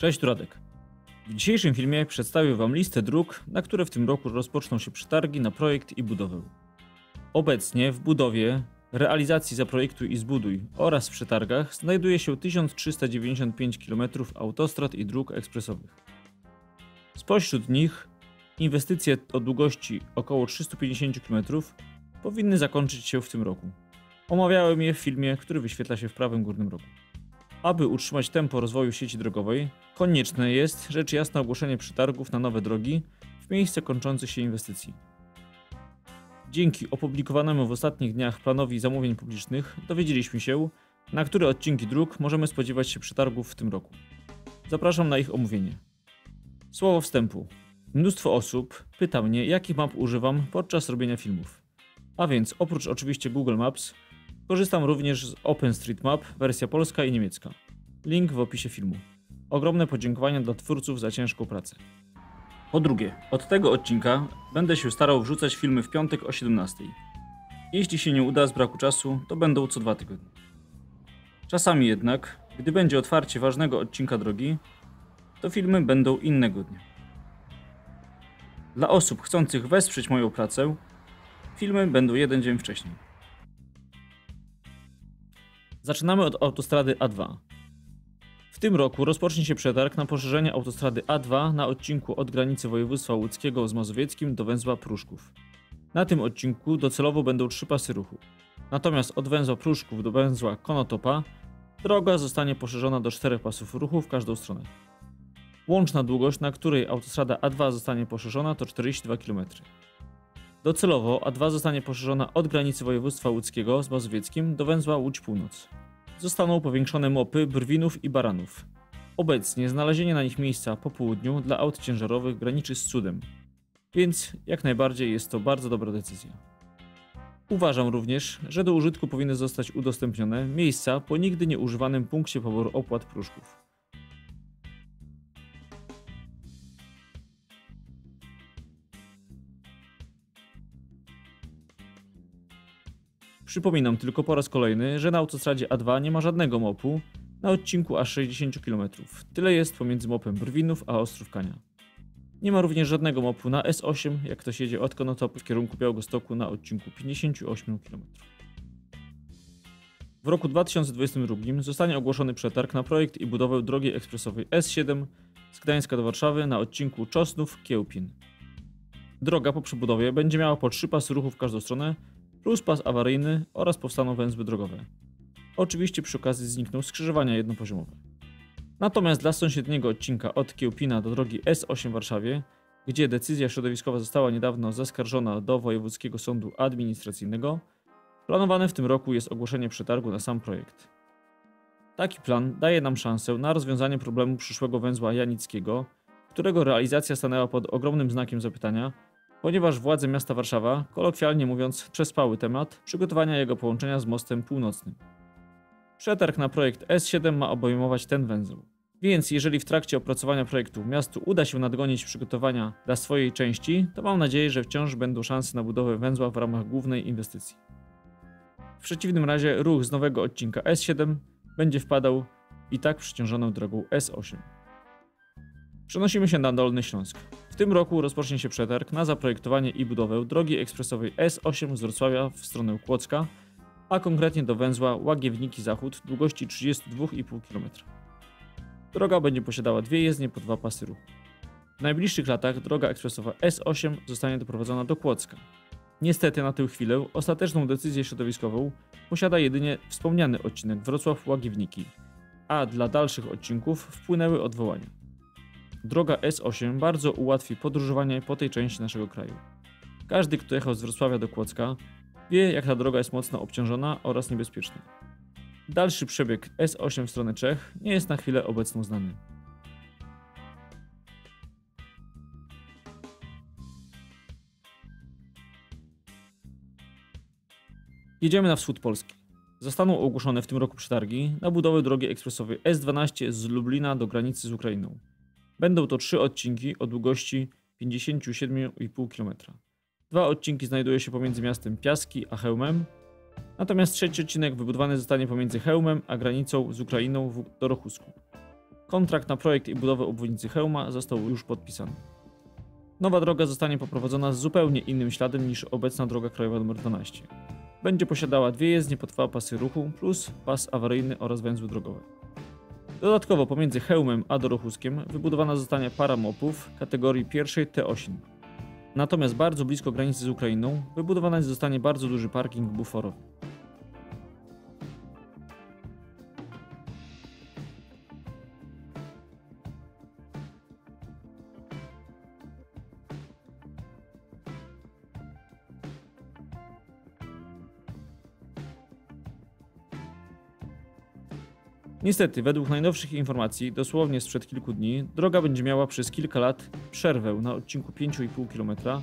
Cześć, tu Radek. W dzisiejszym filmie przedstawię Wam listę dróg, na które w tym roku rozpoczną się przetargi na projekt i budowę. Obecnie w budowie, realizacji Zaprojektuj i Zbuduj oraz w przetargach znajduje się 1395 km autostrad i dróg ekspresowych. Spośród nich inwestycje o długości około 350 km powinny zakończyć się w tym roku. Omawiałem je w filmie, który wyświetla się w prawym górnym rogu. Aby utrzymać tempo rozwoju sieci drogowej, konieczne jest rzecz jasna ogłoszenie przetargów na nowe drogi w miejsce kończących się inwestycji. Dzięki opublikowanemu w ostatnich dniach planowi zamówień publicznych dowiedzieliśmy się, na które odcinki dróg możemy spodziewać się przetargów w tym roku. Zapraszam na ich omówienie. Słowo wstępu. Mnóstwo osób pyta mnie, jakich map używam podczas robienia filmów. A więc oprócz oczywiście Google Maps, korzystam również z OpenStreetMap, wersja polska i niemiecka. Link w opisie filmu. Ogromne podziękowania dla twórców za ciężką pracę. Po drugie, od tego odcinka będę się starał wrzucać filmy w piątek o 17:00. Jeśli się nie uda z braku czasu, to będą co 2 tygodnie. Czasami jednak, gdy będzie otwarcie ważnego odcinka drogi, to filmy będą innego dnia. Dla osób chcących wesprzeć moją pracę, filmy będą jeden dzień wcześniej. Zaczynamy od autostrady A2. W tym roku rozpocznie się przetarg na poszerzenie autostrady A2 na odcinku od granicy województwa łódzkiego z mazowieckim do węzła Pruszków. Na tym odcinku docelowo będą 3 pasy ruchu. Natomiast od węzła Pruszków do węzła Konotopa droga zostanie poszerzona do 4 pasów ruchu w każdą stronę. Łączna długość, na której autostrada A2 zostanie poszerzona, to 42 km. Docelowo A2 zostanie poszerzona od granicy województwa łódzkiego z mazowieckim do węzła Łódź Północ. Zostaną powiększone mopy Brwinów i Baranów. Obecnie znalezienie na nich miejsca po południu dla aut ciężarowych graniczy z cudem, więc jak najbardziej jest to bardzo dobra decyzja. Uważam również, że do użytku powinny zostać udostępnione miejsca po nigdy nieużywanym punkcie poboru opłat Pruszków. Przypominam tylko po raz kolejny, że na autostradzie A2 nie ma żadnego mopu na odcinku aż 60 km. Tyle jest pomiędzy mopem Brwinów a Ostrówkania. Nie ma również żadnego mopu na S8, jak ktoś jedzie od Konotopy w kierunku Białegostoku na odcinku 58 km. W roku 2022 zostanie ogłoszony przetarg na projekt i budowę drogi ekspresowej S7 z Gdańska do Warszawy na odcinku Czosnów-Kiełpin. Droga po przebudowie będzie miała po 3 pasy ruchu w każdą stronę, plus pas awaryjny oraz powstaną węzły drogowe. Oczywiście przy okazji znikną skrzyżowania jednopoziomowe. Natomiast dla sąsiedniego odcinka od Kiełpina do drogi S8 w Warszawie, gdzie decyzja środowiskowa została niedawno zaskarżona do Wojewódzkiego Sądu Administracyjnego, planowane w tym roku jest ogłoszenie przetargu na sam projekt. Taki plan daje nam szansę na rozwiązanie problemu przyszłego węzła janickiego, którego realizacja stanęła pod ogromnym znakiem zapytania, ponieważ władze miasta Warszawa, kolokwialnie mówiąc, przespały temat przygotowania jego połączenia z mostem północnym. Przetarg na projekt S7 ma obejmować ten węzeł. Więc jeżeli w trakcie opracowania projektu miastu uda się nadgonić przygotowania dla swojej części, to mam nadzieję, że wciąż będą szanse na budowę węzła w ramach głównej inwestycji. W przeciwnym razie ruch z nowego odcinka S7 będzie wpadał i tak przeciążoną drogą S8. Przenosimy się na Dolny Śląsk. W tym roku rozpocznie się przetarg na zaprojektowanie i budowę drogi ekspresowej S8 z Wrocławia w stronę Kłodzka, a konkretnie do węzła Łagiewniki Zachód długości 32,5 km. Droga będzie posiadała 2 jezdnie po 2 pasy ruchu. W najbliższych latach droga ekspresowa S8 zostanie doprowadzona do Kłodzka. Niestety na tę chwilę ostateczną decyzję środowiskową posiada jedynie wspomniany odcinek Wrocław-Łagiewniki, a dla dalszych odcinków wpłynęły odwołania. Droga S8 bardzo ułatwi podróżowanie po tej części naszego kraju. Każdy, kto jechał z Wrocławia do Kłodzka, wie, jak ta droga jest mocno obciążona oraz niebezpieczna. Dalszy przebieg S8 w stronę Czech nie jest na chwilę obecną znany. Jedziemy na wschód Polski. Zostaną ogłoszone w tym roku przetargi na budowę drogi ekspresowej S12 z Lublina do granicy z Ukrainą. Będą to 3 odcinki o długości 57,5 km. 2 odcinki znajdują się pomiędzy miastem Piaski a Chełmem, natomiast 3. odcinek wybudowany zostanie pomiędzy Chełmem a granicą z Ukrainą w Dorochusku. Kontrakt na projekt i budowę obwodnicy Chełma został już podpisany. Nowa droga zostanie poprowadzona z zupełnie innym śladem niż obecna droga krajowa nr 12. Będzie posiadała 2 jezdnie po 2 pasy ruchu plus pas awaryjny oraz węzły drogowe. Dodatkowo pomiędzy Chełmem a Dorochuskiem wybudowana zostanie para mopów kategorii pierwszej T8. Natomiast bardzo blisko granicy z Ukrainą wybudowany zostanie bardzo duży parking buforowy. Niestety, według najnowszych informacji, dosłownie sprzed kilku dni, droga będzie miała przez kilka lat przerwę na odcinku 5,5 km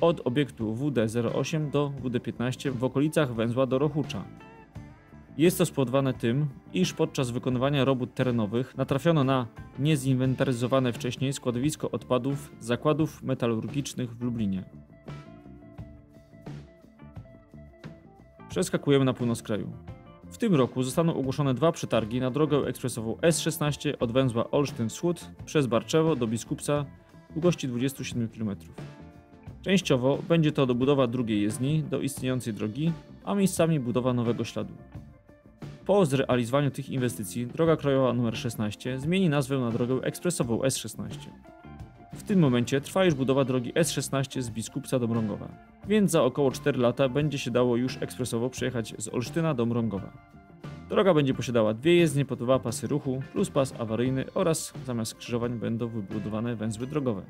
od obiektu WD-08 do WD-15 w okolicach węzła Dorochucza. Jest to spowodowane tym, iż podczas wykonywania robót terenowych natrafiono na niezinwentaryzowane wcześniej składowisko odpadów z zakładów metalurgicznych w Lublinie. Przeskakujemy na północ kraju. W tym roku zostaną ogłoszone 2 przetargi na drogę ekspresową S16 od węzła Olsztyn Wschód przez Barczewo do Biskupca długości 27 km. Częściowo będzie to dobudowa drugiej jezdni do istniejącej drogi, a miejscami budowa nowego śladu. Po zrealizowaniu tych inwestycji droga krajowa nr 16 zmieni nazwę na drogę ekspresową S16. W tym momencie trwa już budowa drogi S16 z Biskupca do Mrągowa, więc za około 4 lata będzie się dało już ekspresowo przejechać z Olsztyna do Mrągowa. Droga będzie posiadała 2 jezdnie po 2 pasy ruchu plus pas awaryjny oraz zamiast skrzyżowań będą wybudowane węzły drogowe.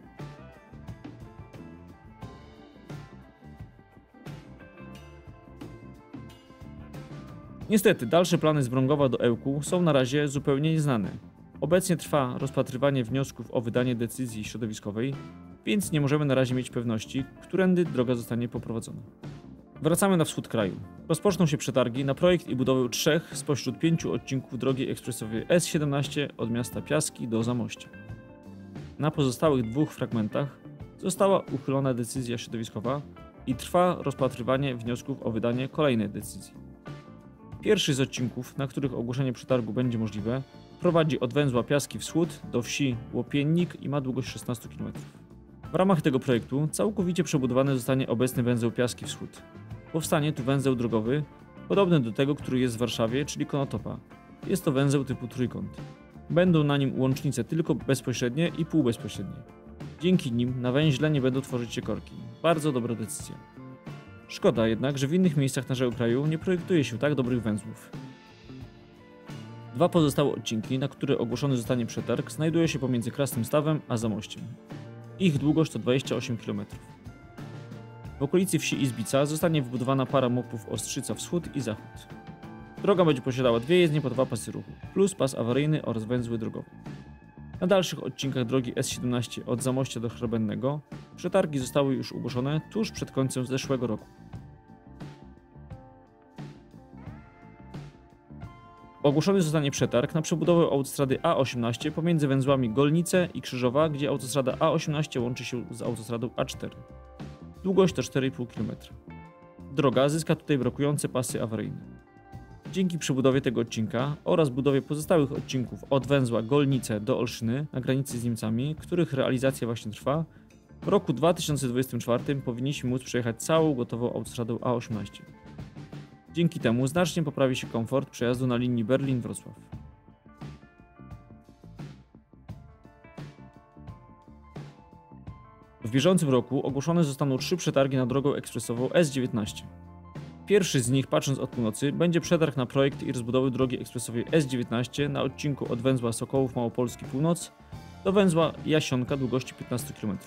Niestety, dalsze plany z Mrągowa do Ełku są na razie zupełnie nieznane. Obecnie trwa rozpatrywanie wniosków o wydanie decyzji środowiskowej, więc nie możemy na razie mieć pewności, którędy droga zostanie poprowadzona. Wracamy na wschód kraju. Rozpoczną się przetargi na projekt i budowę 3 spośród 5 odcinków drogi ekspresowej S17 od miasta Piaski do Zamościa. Na pozostałych 2 fragmentach została uchylona decyzja środowiskowa i trwa rozpatrywanie wniosków o wydanie kolejnej decyzji. Pierwszy z odcinków, na których ogłoszenie przetargu będzie możliwe, prowadzi od węzła Piaski Wschód do wsi Łopiennik i ma długość 16 km. W ramach tego projektu całkowicie przebudowany zostanie obecny węzeł Piaski Wschód. Powstanie tu węzeł drogowy, podobny do tego, który jest w Warszawie, czyli Konotopa. Jest to węzeł typu trójkąt. Będą na nim łącznice tylko bezpośrednie i półbezpośrednie. Dzięki nim na węźle nie będą tworzyć się korki. Bardzo dobra decyzja. Szkoda jednak, że w innych miejscach naszego kraju nie projektuje się tak dobrych węzłów. 2 pozostałe odcinki, na które ogłoszony zostanie przetarg, znajdują się pomiędzy Krasnym Stawem a Zamościem. Ich długość to 28 km. W okolicy wsi Izbica zostanie wybudowana para mopów Ostrzyca Wschód i Zachód. Droga będzie posiadała 2 jezdnie po 2 pasy ruchu, plus pas awaryjny oraz węzły drogowe. Na dalszych odcinkach drogi S17 od Zamościa do Chrobennego przetargi zostały już ogłoszone tuż przed końcem zeszłego roku. Ogłoszony zostanie przetarg na przebudowę autostrady A18 pomiędzy węzłami Golnice i Krzyżowa, gdzie autostrada A18 łączy się z autostradą A4. Długość to 4,5 km. Droga zyska tutaj brakujące pasy awaryjne. Dzięki przebudowie tego odcinka oraz budowie pozostałych odcinków od węzła Golnice do Olszyny na granicy z Niemcami, których realizacja właśnie trwa, w roku 2024 powinniśmy móc przejechać całą gotową autostradą A18. Dzięki temu znacznie poprawi się komfort przejazdu na linii Berlin-Wrocław. W bieżącym roku ogłoszone zostaną 3 przetargi na drogę ekspresową S19. Pierwszy z nich, patrząc od północy, będzie przetarg na projekt i rozbudowę drogi ekspresowej S19 na odcinku od węzła Sokołów Małopolski Północ do węzła Jasionka długości 15 km.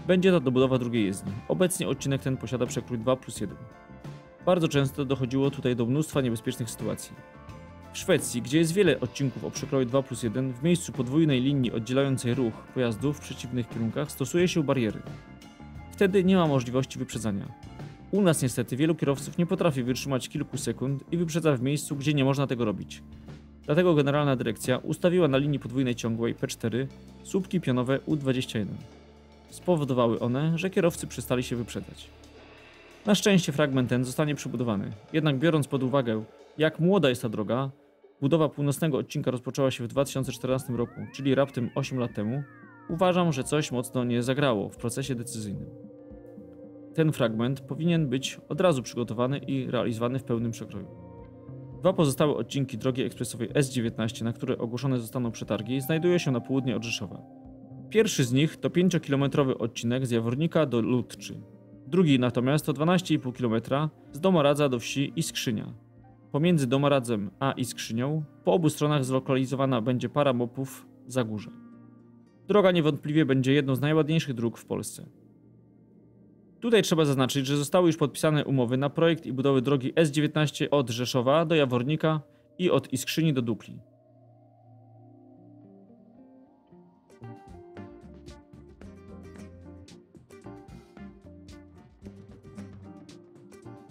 Będzie to dobudowa drugiej jezdni. Obecnie odcinek ten posiada przekrój 2+1. Bardzo często dochodziło tutaj do mnóstwa niebezpiecznych sytuacji. W Szwecji, gdzie jest wiele odcinków o przekroju 2+1, w miejscu podwójnej linii oddzielającej ruch pojazdów w przeciwnych kierunkach stosuje się bariery. Wtedy nie ma możliwości wyprzedzania. U nas niestety wielu kierowców nie potrafi wytrzymać kilku sekund i wyprzedza w miejscu, gdzie nie można tego robić. Dlatego Generalna Dyrekcja ustawiła na linii podwójnej ciągłej P4 słupki pionowe U21. Spowodowały one, że kierowcy przestali się wyprzedzać. Na szczęście fragment ten zostanie przebudowany, jednak biorąc pod uwagę, jak młoda jest ta droga, budowa północnego odcinka rozpoczęła się w 2014 roku, czyli raptem 8 lat temu, uważam, że coś mocno nie zagrało w procesie decyzyjnym. Ten fragment powinien być od razu przygotowany i realizowany w pełnym przekroju. Dwa pozostałe odcinki drogi ekspresowej S19, na które ogłoszone zostaną przetargi, znajdują się na południe od Rzeszowa. Pierwszy z nich to 5-kilometrowy odcinek z Jawornika do Ludczy. Drugi natomiast to 12,5 km z Domoradza do wsi Iskrzynia. Pomiędzy Domaradzem a Iskrzynią po obu stronach zlokalizowana będzie para mopów Zagórze. Droga niewątpliwie będzie jedną z najładniejszych dróg w Polsce. Tutaj trzeba zaznaczyć, że zostały już podpisane umowy na projekt i budowę drogi S19 od Rzeszowa do Jawornika i od Iskrzyni do Dukli.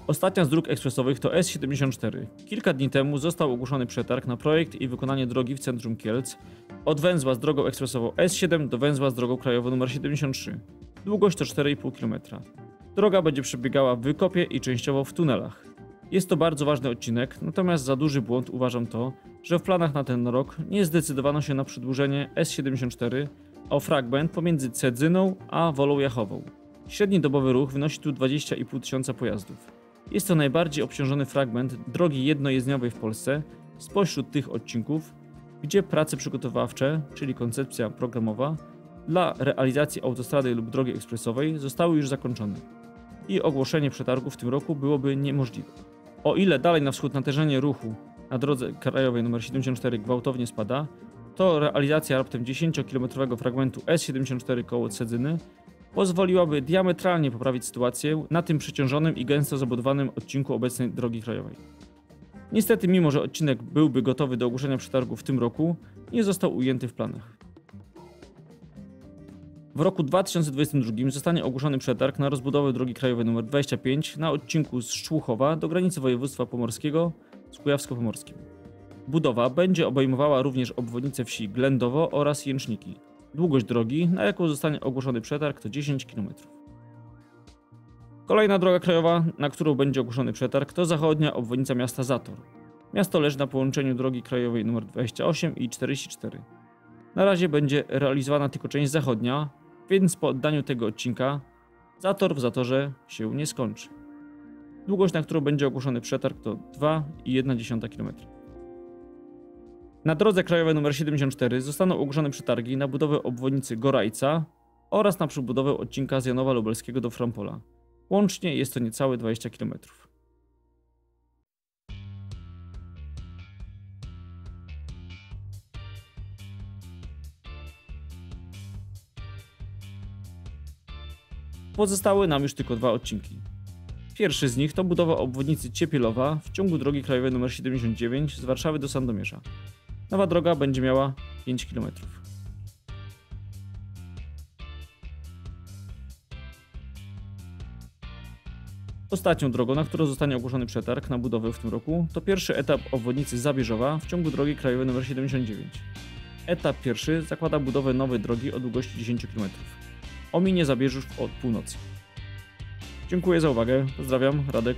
Ostatnia z dróg ekspresowych to S74. Kilka dni temu został ogłoszony przetarg na projekt i wykonanie drogi w centrum Kielc od węzła z drogą ekspresową S7 do węzła z drogą krajową nr 73. Długość to 4,5 km. Droga będzie przebiegała w wykopie i częściowo w tunelach. Jest to bardzo ważny odcinek, natomiast za duży błąd uważam to, że w planach na ten rok nie zdecydowano się na przedłużenie S74 o fragment pomiędzy Cedzyną a Wolą Jachową. Średni dobowy ruch wynosi tu 20,5 tysiąca pojazdów. Jest to najbardziej obciążony fragment drogi jednojezdniowej w Polsce spośród tych odcinków, gdzie prace przygotowawcze, czyli koncepcja programowa, dla realizacji autostrady lub drogi ekspresowej zostały już zakończone i ogłoszenie przetargu w tym roku byłoby niemożliwe. O ile dalej na wschód natężenie ruchu na drodze krajowej nr 74 gwałtownie spada, to realizacja raptem 10-kilometrowego fragmentu S74 koło Cedzyny pozwoliłaby diametralnie poprawić sytuację na tym przeciążonym i gęsto zabudowanym odcinku obecnej drogi krajowej. Niestety, mimo że odcinek byłby gotowy do ogłoszenia przetargu w tym roku, nie został ujęty w planach. W roku 2022 zostanie ogłoszony przetarg na rozbudowę drogi krajowej nr 25 na odcinku z Szczłuchowa do granicy województwa pomorskiego z Kujawsko-Pomorskim. Budowa będzie obejmowała również obwodnicę wsi Ględowo oraz Jęczniki. Długość drogi, na jaką zostanie ogłoszony przetarg, to 10 km. Kolejna droga krajowa, na którą będzie ogłoszony przetarg, to zachodnia obwodnica miasta Zator. Miasto leży na połączeniu drogi krajowej nr 28 i 44. Na razie będzie realizowana tylko część zachodnia, więc po oddaniu tego odcinka Zator w Zatorze się nie skończy. Długość, na którą będzie ogłoszony przetarg, to 2,1 km. Na drodze krajowej nr 74 zostaną ogłoszone przetargi na budowę obwodnicy Gorajca oraz na przebudowę odcinka z Janowa Lubelskiego do Frampola. Łącznie jest to niecałe 20 km. Pozostały nam już tylko dwa odcinki. Pierwszy z nich to budowa obwodnicy Ciepielowa w ciągu drogi krajowej nr 79 z Warszawy do Sandomierza. Nowa droga będzie miała 5 km. Ostatnią drogą, na którą zostanie ogłoszony przetarg na budowę w tym roku, to pierwszy etap obwodnicy Zabierzowa w ciągu drogi krajowej nr 79. Etap pierwszy zakłada budowę nowej drogi o długości 10 km. Ominie Zabierzów od północy. Dziękuję za uwagę, pozdrawiam, Radek.